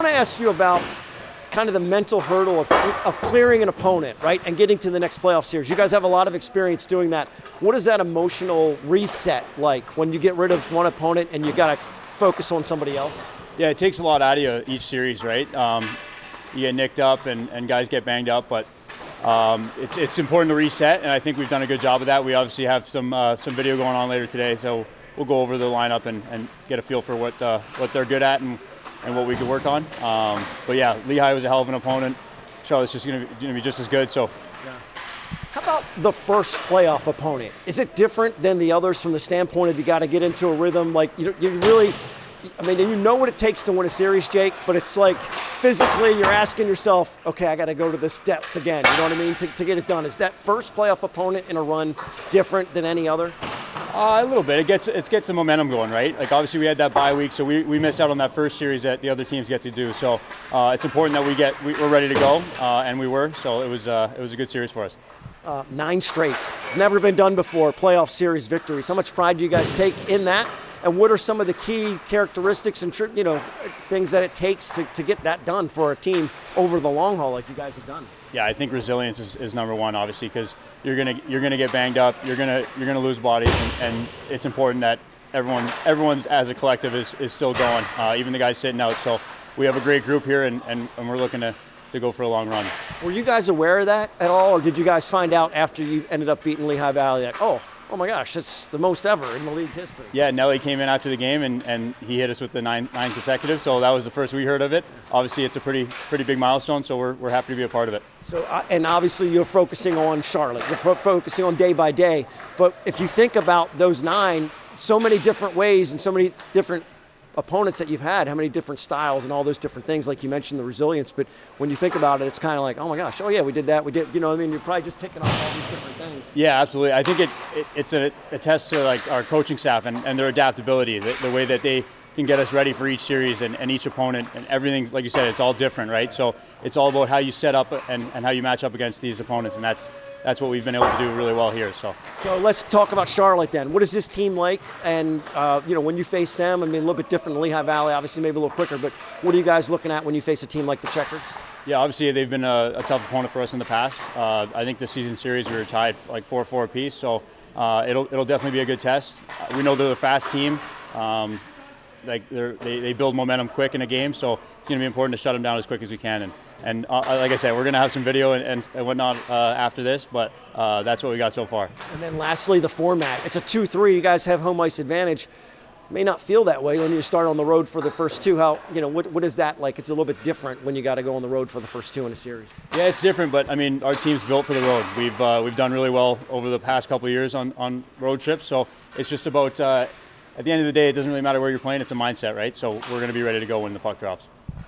want to ask you about kind of the mental hurdle of clearing an opponent, right, and getting to the next playoff series. You guys have a lot of experience doing that. What is that emotional reset like when you get rid of one opponent and you got to focus on somebody else? Yeah, it takes a lot out of you each series, right? You get nicked up and guys get banged up, but it's important to reset, and I think we've done a good job of that. We obviously have some video going on later today, so we'll go over the lineup and get a feel for what they're good at and what we could work on. But yeah, Lehigh was a hell of an opponent. Charlotte's just going to be just as good. So. Yeah. How about the first playoff opponent? Is it different than the others from the standpoint of you got to get into a rhythm? Like you really, I mean, you know what it takes to win a series, Jake, but it's like physically you're asking yourself, okay, I got to go to this depth again. You know what I mean? To get it done. Is that first playoff opponent in a run different than any other? A little bit. It gets some momentum going, right? Like obviously we had that bye week, so we missed out on that first series that the other teams get to do. So it's important that we're ready to go, and we were. So it was a good series for us. 9 straight, never been done before. Playoff series victories. How much pride do you guys take in that? And what are some of the key characteristics and things that it takes to get that done for a team over the long haul, like you guys have done? Yeah, I think resilience is number one, obviously, because you're gonna get banged up, you're gonna lose bodies, and it's important that everyone's as a collective is still going, even the guys sitting out. So we have a great group here, and we're looking to go for a long run. Were you guys aware of that at all, or did you guys find out after you ended up beating Lehigh Valley that, oh my gosh, that's the most ever in the league history? Yeah, Nelly came in after the game and he hit us with the nine consecutive, so that was the first we heard of it. Obviously, it's a pretty big milestone, so we're happy to be a part of it. So, and obviously you're focusing on Charlotte, you're focusing on day by day, but if you think about those 9, so many different ways and so many different opponents that you've had, how many different styles and all those different things, like you mentioned the resilience, but when you think about it, it's kind of like, oh my gosh, oh yeah, we did that, we did, you know what I mean? You're probably just ticking off all these different things. Yeah, absolutely. I think it's a test to like our coaching staff and their adaptability, the way that they can get us ready for each series and each opponent and everything. Like you said, it's all different, right? So it's all about how you set up and how you match up against these opponents, and that's what we've been able to do really well here. So let's talk about Charlotte then. What is this team like? And when you face them, I mean, a little bit different than Lehigh Valley, obviously maybe a little quicker, but what are you guys looking at when you face a team like the Checkers? Yeah, obviously they've been a tough opponent for us in the past. I think this season series we were tied like 4-4 apiece, so it'll definitely be a good test. We know they're a fast team. They build momentum quick in a game, so it's going to be important to shut them down as quick as we can. And like I said, we're going to have some video and whatnot after this, but that's what we got so far. And then lastly, the format. It's a 2-3. You guys have home ice advantage. May not feel that way when you start on the road for the first 2. How what is that like? It's a little bit different when you got to go on the road for the first 2 in a series. Yeah, it's different, but I mean, our team's built for the road. We've done really well over the past couple of years on road trips, so it's just about. At the end of the day, it doesn't really matter where you're playing. It's a mindset, right? So we're going to be ready to go when the puck drops.